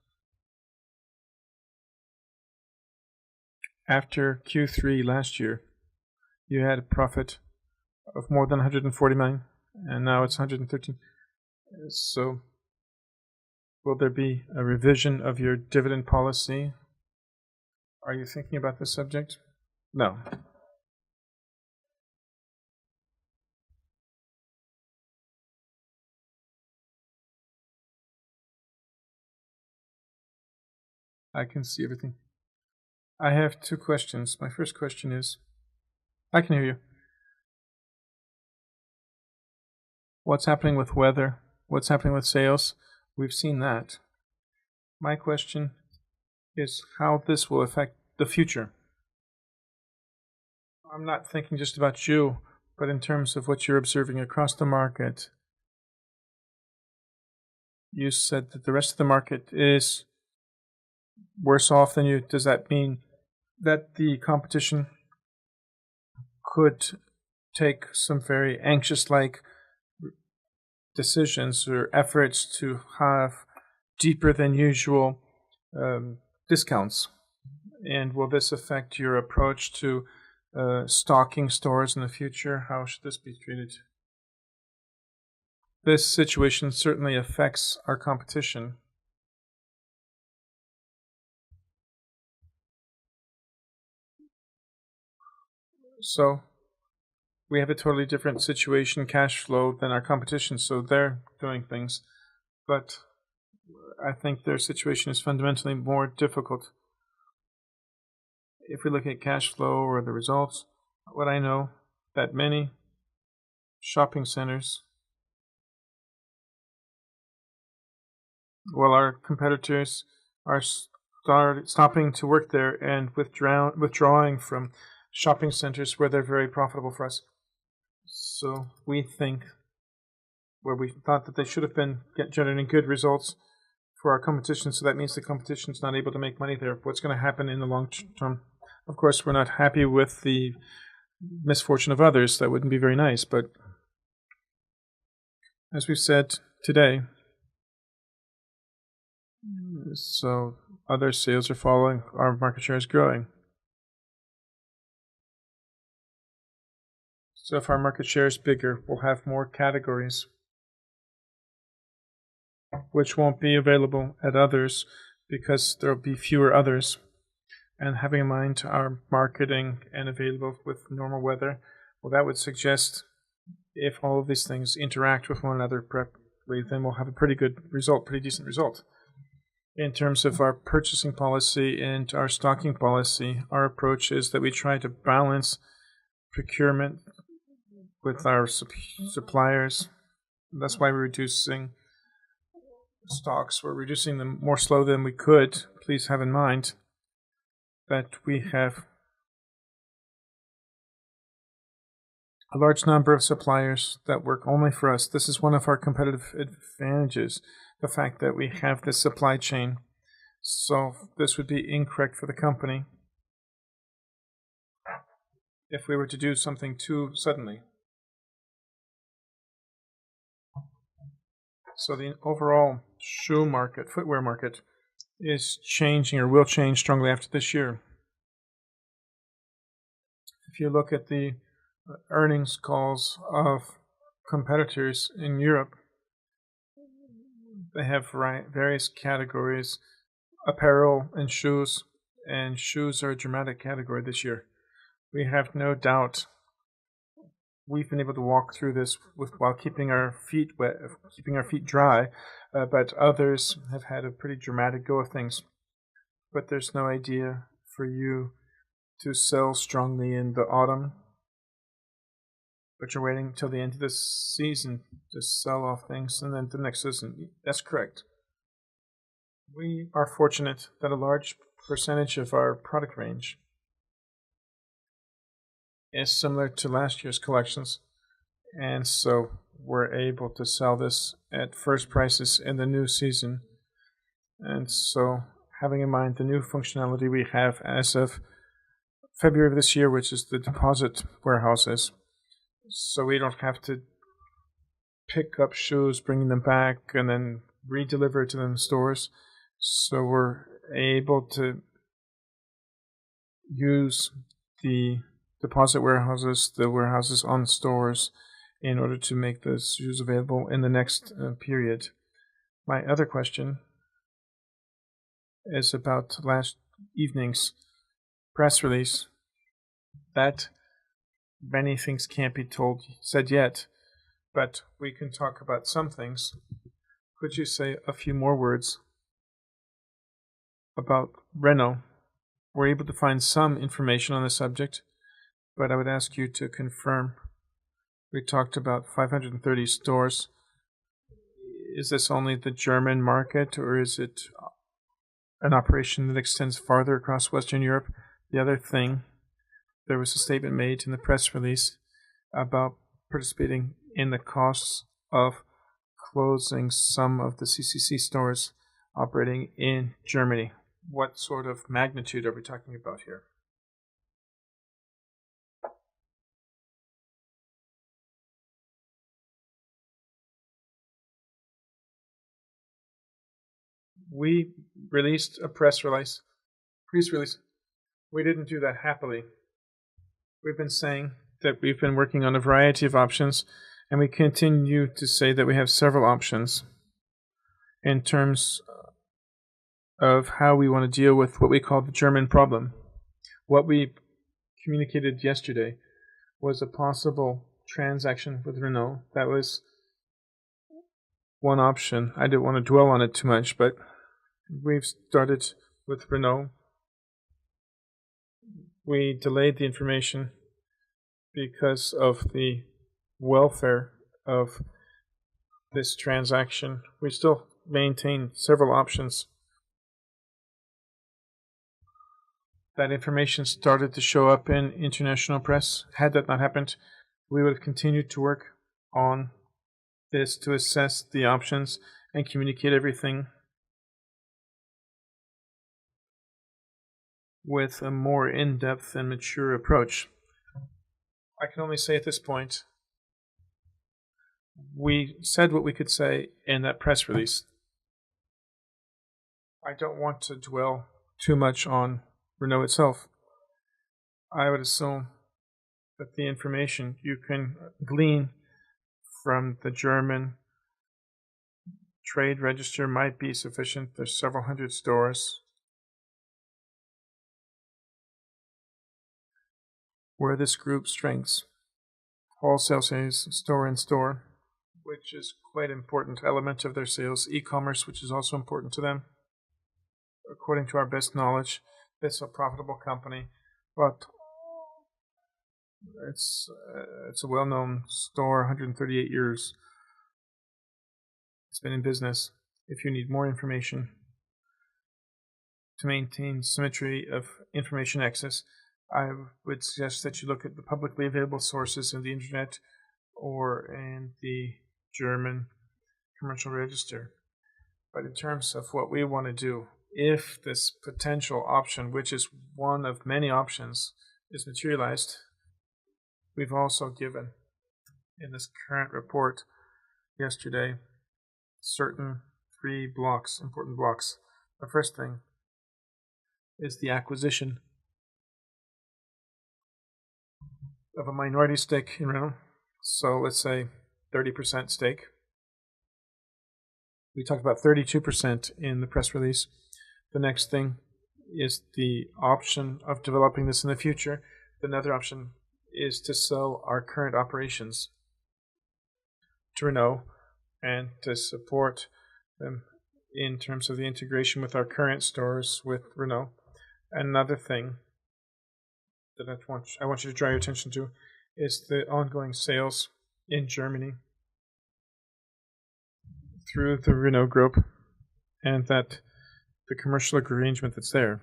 After Q3 last year, you had a profit of more than 140 million, and now it's 113. So, will there be a revision of your dividend policy? Are you thinking about this subject? No. I can see everything. I have two questions. My first question is, I can hear you. What's happening with weather? What's happening with sales? We've seen that. My question is how this will affect the future. I'm not thinking just about you, but in terms of what you're observing across the market. You said that the rest of the market is worse off than you. Does that mean that the competition could take some very anxious-like decisions or efforts to have deeper than usual discounts? And will this affect your approach to stocking stores in the future? How should this be treated? This situation certainly affects our competition. So we have a totally different situation, cash flow, than our competition, so they're doing things. But I think their situation is fundamentally more difficult. If we look at cash flow or the results, what I know, that many shopping centers, well, our competitors are stopping to work there and withdrawing from shopping centers where they're very profitable for us. So we think where we thought that they should have been generating good results for our competition, so that means the competition's not able to make money there. What's going to happen in the long term? Of course, we're not happy with the misfortune of others. That wouldn't be very nice, but as we've said today, so other sales are falling, our market share is growing. So if our market share is bigger, we'll have more categories which won't be available at others because there will be fewer others. And having in mind our marketing and available with normal weather, well, that would suggest if all of these things interact with one another properly, then we'll have a pretty good result, pretty decent result. In terms of our purchasing policy and our stocking policy, our approach is that we try to balance procurement with our suppliers. That's why we're reducing stocks. We're reducing them more slow than we could. Please have in mind that we have a large number of suppliers that work only for us. This is one of our competitive advantages, the fact that we have this supply chain. So this would be incorrect for the company if we were to do something too suddenly. So the overall shoe market, footwear market, is changing or will change strongly after this year. If you look at the earnings calls of competitors in Europe, they have various categories, apparel and shoes are a dramatic category this year. We have no doubt we've been able to walk through this while keeping our feet wet, keeping our feet dry, but others have had a pretty dramatic go of things. But there's no idea for you to sell strongly in the autumn, but you're waiting till the end of this season to sell off things, and then the next season. That's correct. We are fortunate that a large percentage of our product range is similar to last year's collections, and so we're able to sell this at first prices in the new season. And so having in mind the new functionality we have as of February of this year, which is the deposit warehouses, so we don't have to pick up shoes, bring them back, and then re-deliver to them in stores. So we're able to use the deposit warehouses, the warehouses on stores, in order to make those shoes available in the next period. My other question is about last evening's press release. That many things can't be said yet, but we can talk about some things. Could you say a few more words about Renault? We're able to find some information on the subject, but I would ask you to confirm. We talked about 530 stores. Is this only the German market, or is it an operation that extends farther across Western Europe? The other thing, there was a statement made in the press release about participating in the costs of closing some of the CCC stores operating in Germany. What sort of magnitude are we talking about here? We released a press release. We didn't do that happily. We've been saying that we've been working on a variety of options, and we continue to say that we have several options in terms of how we want to deal with what we call the German problem. What we communicated yesterday was a possible transaction with Renault. That was one option. I didn't want to dwell on it too much, but we've started with Renault. We delayed the information because of the welfare of this transaction. We still maintain several options. That information started to show up in international press. Had that not happened, we would have continued to work on this to assess the options and communicate everything with a more in-depth and mature approach. I can only say at this point, we said what we could say in that press release. I don't want to dwell too much on Renault itself. I would assume that the information you can glean from the German trade register might be sufficient. There's several hundred stores where this group strengths wholesale sales, store in store, which is quite an important element of their sales, e-commerce, which is also important to them. According to our best knowledge, it's a profitable company, but it's a well-known store, 138 years. It's been in business. If you need more information to maintain symmetry of information access, I would suggest that you look at the publicly available sources in the internet or in the German commercial register. But in terms of what we want to do, if this potential option, which is one of many options, is materialized, we've also given in this current report yesterday certain 3 blocks, important blocks. The first thing is the acquisition of a minority stake in Renault. So let's say 30% stake. We talked about 32% in the press release. The next thing is the option of developing this in the future. Another option is to sell our current operations to Renault and to support them in terms of the integration with our current stores with Renault. Another thing that I want you to draw your attention to is the ongoing sales in Germany through the Renault Group, and that the commercial arrangement that's there.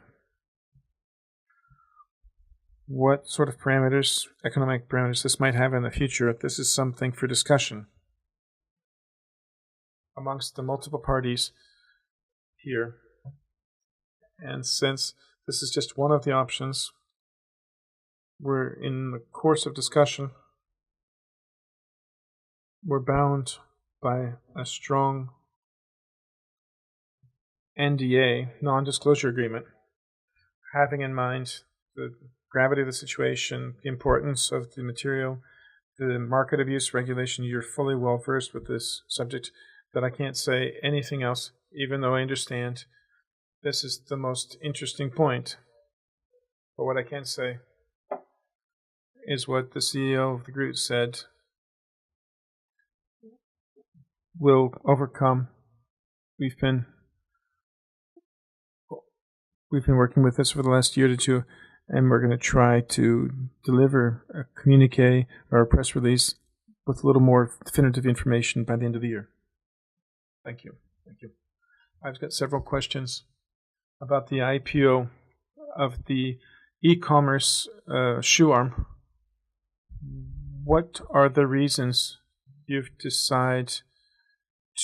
What sort of parameters, economic parameters, this might have in the future, this is something for discussion amongst the multiple parties here. And since this is just one of the options, we're in the course of discussion. We're bound by a strong NDA, non-disclosure agreement, having in mind the gravity of the situation, the importance of the material, the market abuse regulation. You're fully well versed with this subject, that I can't say anything else, even though I understand this is the most interesting point. But what I can say is what the CEO of the group said: we'll overcome. We've been working with this for the last year or two, and we're going to try to deliver a communique or a press release with a little more definitive information by the end of the year. Thank you. Thank you. I've got several questions about the IPO of the e-commerce shoe arm. What are the reasons you've decided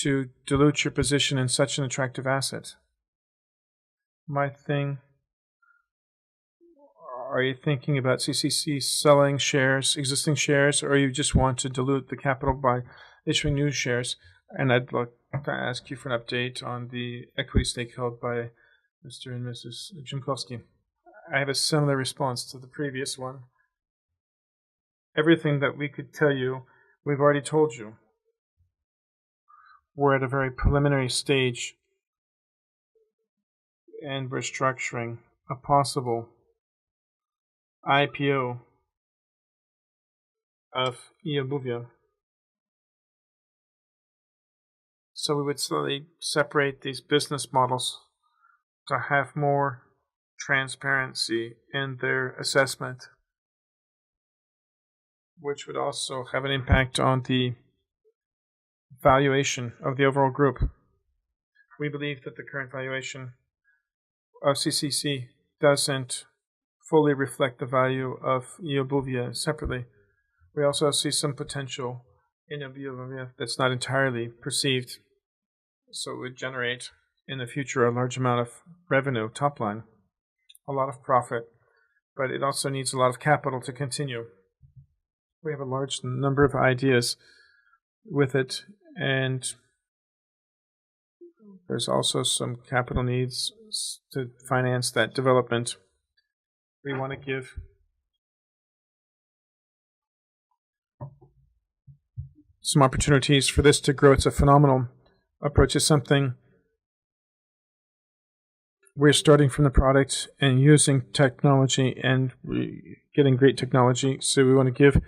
to dilute your position in such an attractive asset? Are you thinking about CCC selling shares, existing shares, or you just want to dilute the capital by issuing new shares? And I'd like to ask you for an update on the equity stake held by Mr. and Mrs. Jimkowski. I have a similar response to the previous one. Everything that we could tell you, we've already told you. We're at a very preliminary stage, and we're structuring a possible IPO of eobuwie. So we would slowly separate these business models to have more transparency in their assessment, which would also have an impact on the valuation of the overall group. We believe that the current valuation of CCC doesn't fully reflect the value of eobuwie separately. We also see some potential in eobuwie that's not entirely perceived, so it would generate in the future a large amount of revenue, top line, a lot of profit, but it also needs a lot of capital to continue. We have a large number of ideas with it, and there's also some capital needs to finance that development. We want to give some opportunities for this to grow. It's a phenomenal approach. It's something we're starting from the product and using technology and getting great technology. So we want to give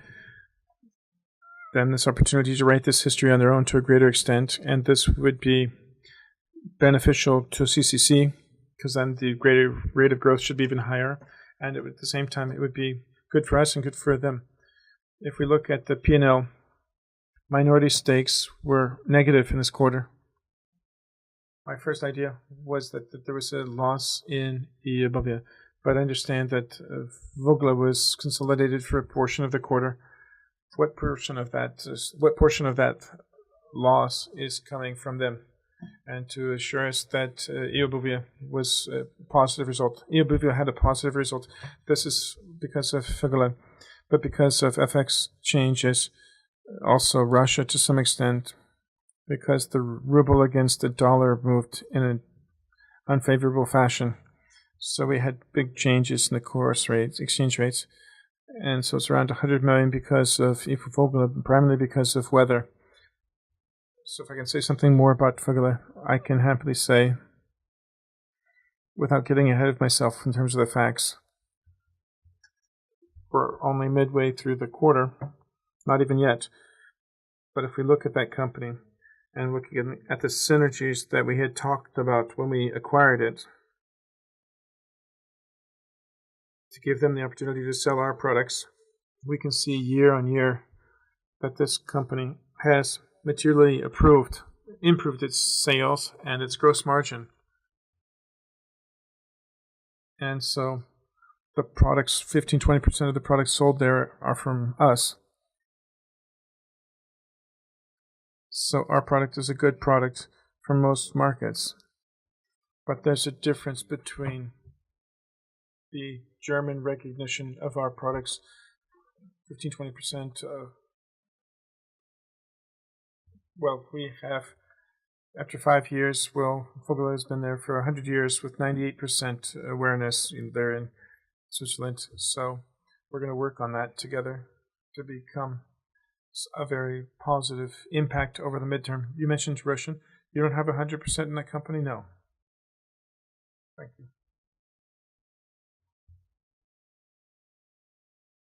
them this opportunity to write this history on their own to a greater extent. And this would be beneficial to CCC because then the greater rate of growth should be even higher. And at the same time, it would be good for us and good for them. If we look at the P&L, minority stakes were negative in this quarter. My first idea was that there was a loss in eobuwie, but I understand that Vogla was consolidated for a portion of the quarter. What portion of that loss is coming from them? And to assure us that eobuwie was a positive result. eobuwie had a positive result. This is because of Vogla, but because of FX changes, also Russia to some extent, because the ruble against the dollar moved in an unfavorable fashion. So we had big changes in the exchange rates. And so it's around 100 million because of Vogla, primarily because of weather. So if I can say something more about Vogla, I can happily say, without getting ahead of myself in terms of the facts, we're only midway through the quarter, not even yet. But if we look at that company and look at the synergies that we had talked about when we acquired it, to give them the opportunity to sell our products, we can see year on year that this company has materially improved its sales and its gross margin. And so the products, 15-20% of the products sold there are from us. So our product is a good product for most markets. But there's a difference between the German recognition of our products, 15-20%. Well, we have, after 5 years, Vogla has been there for 100 years with 98% awareness there in Switzerland. So we're going to work on that together to become a very positive impact over the midterm. You mentioned Russian. You don't have 100% in that company? No. Thank you.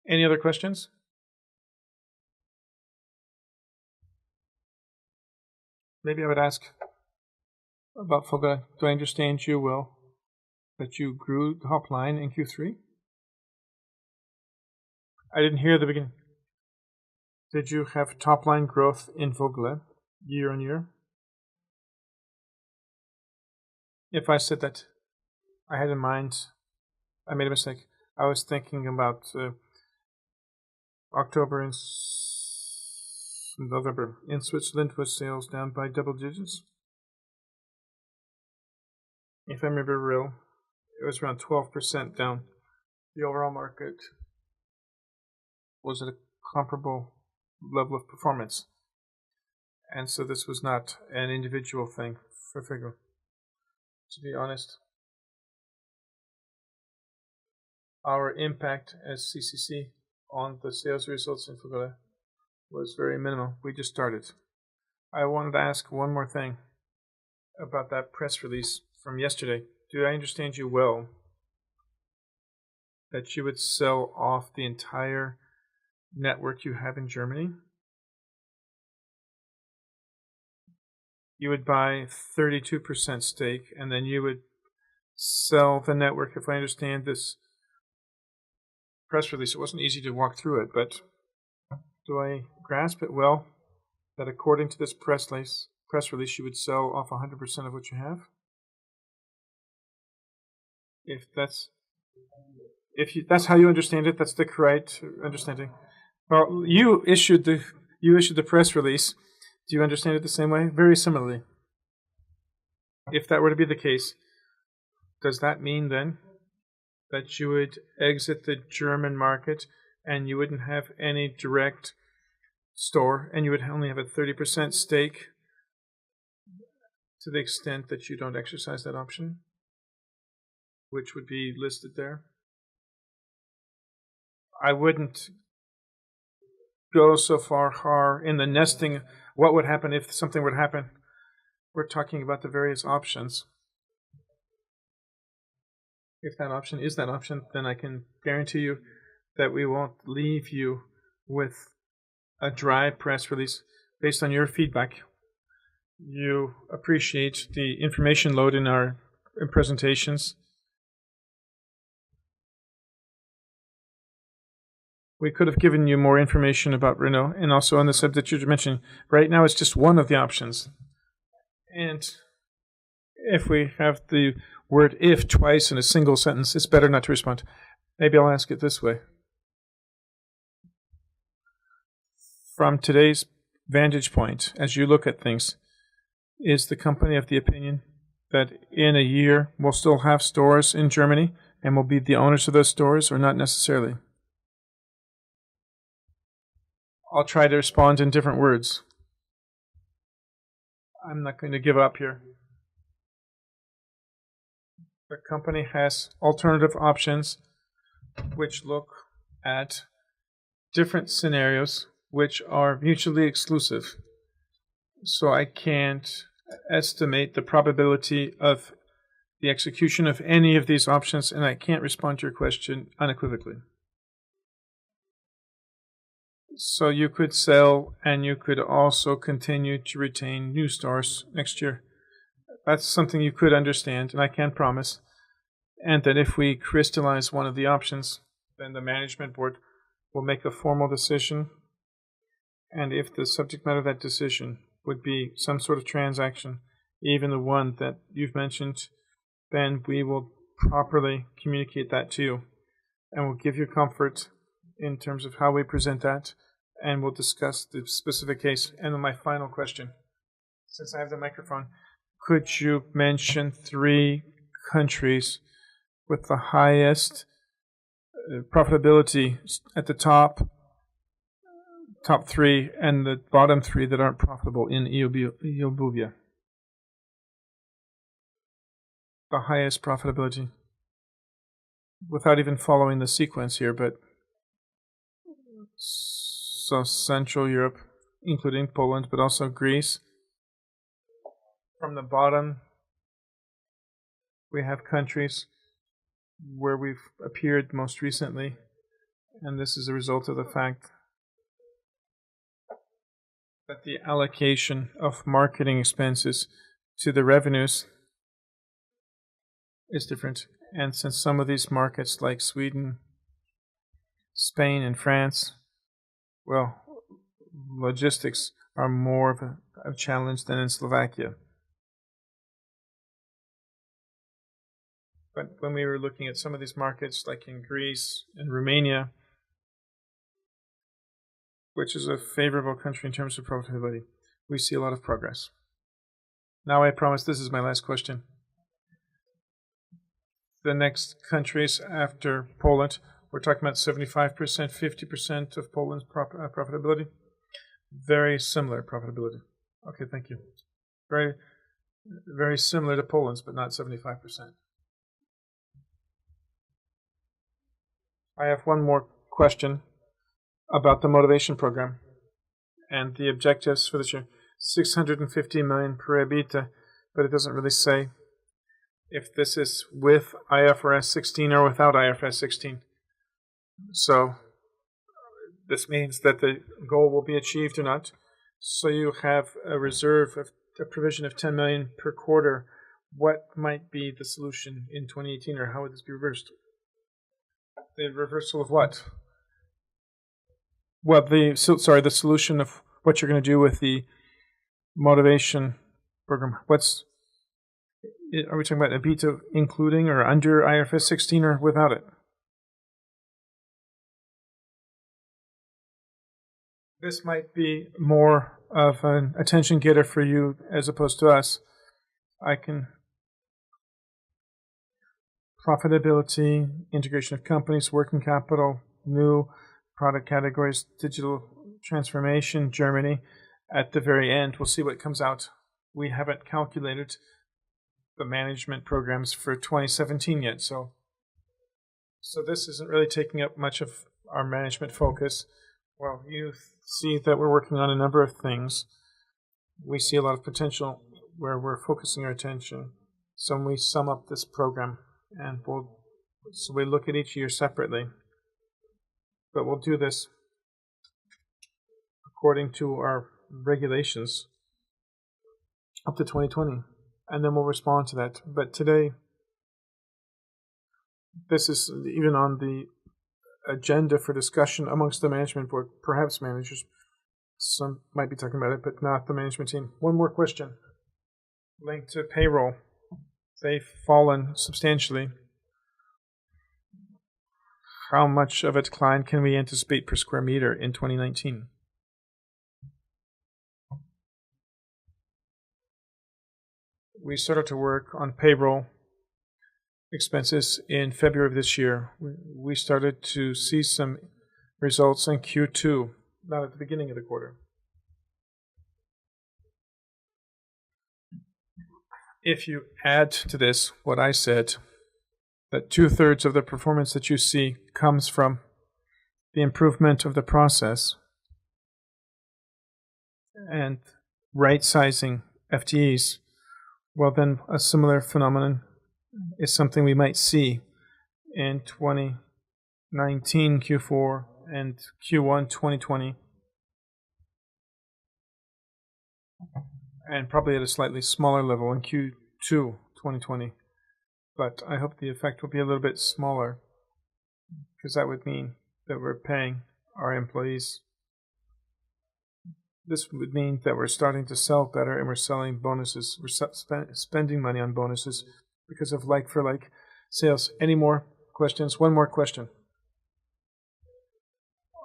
Any other questions? Maybe I would ask about Vogla. Do I understand you well that you grew top line in Q3? I didn't hear the beginning. Did you have top line growth in Vogla year on year? If I said that, I had in mind, I made a mistake. I was thinking about October and November. In Switzerland, was sales down by double digits? If I remember real, it was around 12% down. The overall market was at a comparable level of performance. And so this was not an individual thing for Vogla. To be honest, our impact as CCC on the sales results in Vogla was very minimal. We just started. I wanted to ask one more thing about that press release from yesterday. Do I understand you well that you would sell off the entire network you have in Germany, you would buy 32% stake, and then you would sell the network, if I understand this press release. It wasn't easy to walk through it, but do I grasp it well that according to this press release, you would sell off 100% of what you have? If that's how you understand it, that's the correct understanding. Well, you issued the press release. Do you understand it the same way? Very similarly. If that were to be the case, does that mean then that you would exit the German market and you wouldn't have any direct store and you would only have a 30% stake to the extent that you don't exercise that option, which would be listed there? I wouldn't go so far in the nesting. What would happen if something would happen? We're talking about the various options. If that option is that option, then I can guarantee you that we won't leave you with a dry press release based on your feedback. You appreciate the information load in our presentations. We could have given you more information about Renault and also on the subject you mentioned. Right now, it's just one of the options. And if we have the word if twice in a single sentence, it's better not to respond. Maybe I'll ask it this way. From today's vantage point, as you look at things, is the company of the opinion that in a year we'll still have stores in Germany and we'll be the owners of those stores, or not necessarily? I'll try to respond in different words. I'm not going to give up here. The company has alternative options which look at different scenarios which are mutually exclusive. So I can't estimate the probability of the execution of any of these options, and I can't respond to your question unequivocally. So you could sell, and you could also continue to retain new stores next year. That's something you could understand, and I can promise. And that if we crystallize one of the options, then the management board will make a formal decision. And if the subject matter of that decision would be some sort of transaction, even the one that you've mentioned, then we will properly communicate that to you. And we'll give you comfort in terms of how we present that, and we'll discuss the specific case. And then my final question, since I have the microphone, could you mention 3 countries with the highest profitability at the top 3, and the bottom 3 that aren't profitable in eobuwie? The highest profitability, without even following the sequence here, but so Central Europe, including Poland, but also Greece. From the bottom, we have countries where we've appeared most recently, and this is a result of the fact that the allocation of marketing expenses to the revenues is different. And since some of these markets like Sweden, Spain, and France, well, logistics are more of a challenge than in Slovakia. But when we were looking at some of these markets, like in Greece and Romania, which is a favorable country in terms of profitability, we see a lot of progress. Now I promise this is my last question. The next countries after Poland, we're talking about 75%, 50% of Poland's profitability. Very similar profitability. Okay, thank you. Very, very similar to Poland's, but not 75%. I have one more question about the motivation program and the objectives for this year. 650 million per EBITDA, but it doesn't really say if this is with IFRS 16 or without IFRS 16. So this means that the goal will be achieved or not. So you have a reserve of a provision of 10 million per quarter. What might be the solution in 2018, or how would this be reversed? The reversal of what? Well, the solution of what you're going to do with the motivation program. Are we talking about EBITDA including or under IFRS 16 or without it? This might be more of an attention getter for you as opposed to us. Profitability, integration of companies, working capital, new product categories, digital transformation, Germany. At the very end, we'll see what comes out. We haven't calculated the management programs for 2017 yet, so this isn't really taking up much of our management focus. Well, you see that we're working on a number of things. We see a lot of potential where we're focusing our attention. So when we sum up this program, and we look at each year separately, but we'll do this according to our regulations up to 2020, and then we'll respond to that. But today, this is even on the agenda for discussion amongst the management board, perhaps managers. Some might be talking about it, but not the management team. One more question linked to payroll. They've fallen substantially. How much of a decline can we anticipate per square meter in 2019? We started to work on payroll expenses in February of this year. We started to see some results in Q2, not at the beginning of the quarter. If you add to this what I said, that 2/3 of the performance that you see comes from the improvement of the process and right-sizing FTEs, well then a similar phenomenon is something we might see in 2019 Q4 and Q1 2020, and probably at a slightly smaller level in Q2 2020. But I hope the effect will be a little bit smaller, because that would mean that we're paying our employees. This would mean that we're starting to sell better and we're selling bonuses. We're spending money on bonuses because of like-for-like sales. Any more questions? One more question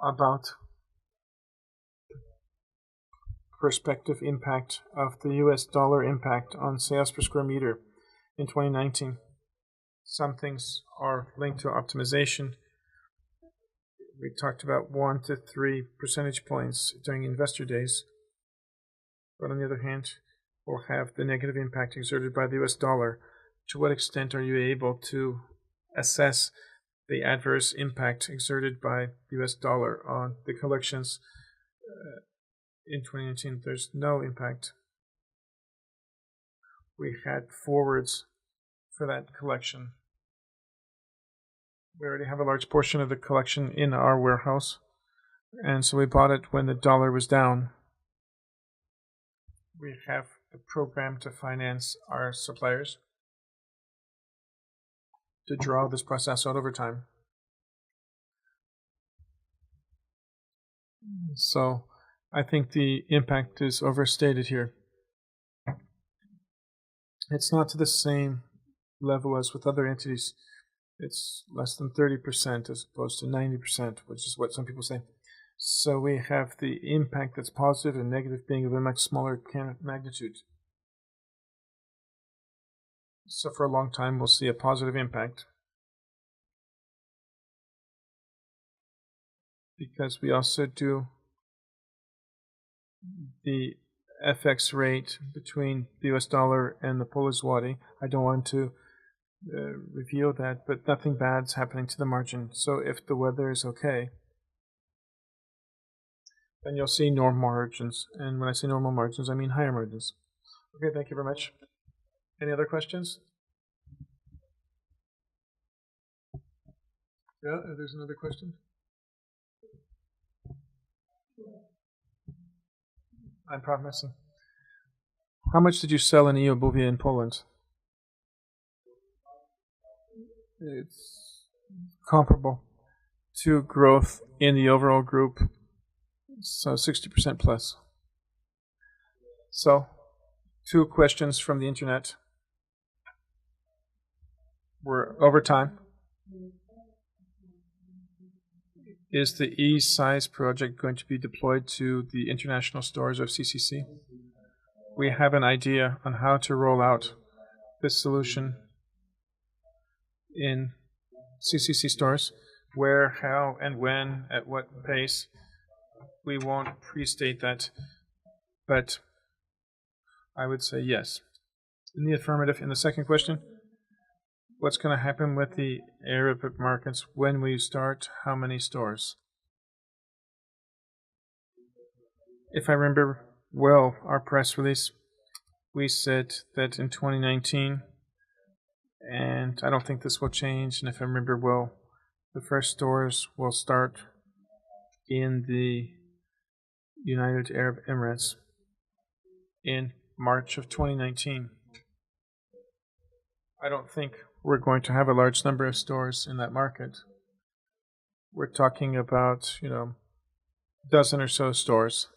about prospective impact of the US dollar impact on sales per square meter in 2019. Some things are linked to optimization. We talked about 1 to 3 percentage points during investor days. But on the other hand, we'll have the negative impact exerted by the US dollar. To what extent are you able to assess the adverse impact exerted by the US dollar on the collections in 2019? There's no impact. We had forwards for that collection. We already have a large portion of the collection in our warehouse, and so we bought it when the dollar was down. We have the program to finance our suppliers to draw this process out over time. So I think the impact is overstated here. It's not to the same level as with other entities. It's less than 30% as opposed to 90%, which is what some people say. So we have the impact that's positive and negative being of a much smaller magnitude. So for a long time, we'll see a positive impact, because we also do the FX rate between the US dollar and the Polish zloty. I don't want to reveal that, but nothing bad's happening to the margin. So if the weather is okay, then you'll see normal margins. And when I say normal margins, I mean higher margins. Okay, thank you very much. Any other questions? Yeah, there's another question. I'm promising. How much did you sell in eobuwie in Poland? It's comparable to growth in the overall group, so 60% plus. So, 2 questions from the internet. We're over time. Is the e-size project going to be deployed to the international stores of CCC? We have an idea on how to roll out this solution in CCC stores. Where, how, and when, at what pace. We won't pre-state that, but I would say yes. In the affirmative. In the second question, what's going to happen with the Arabic markets when we start? How many stores? If I remember well, our press release, we said that in 2019, and I don't think this will change, and if I remember well, the first stores will start in the United Arab Emirates in March of 2019. I don't think we're going to have a large number of stores in that market. We're talking about, dozen or so stores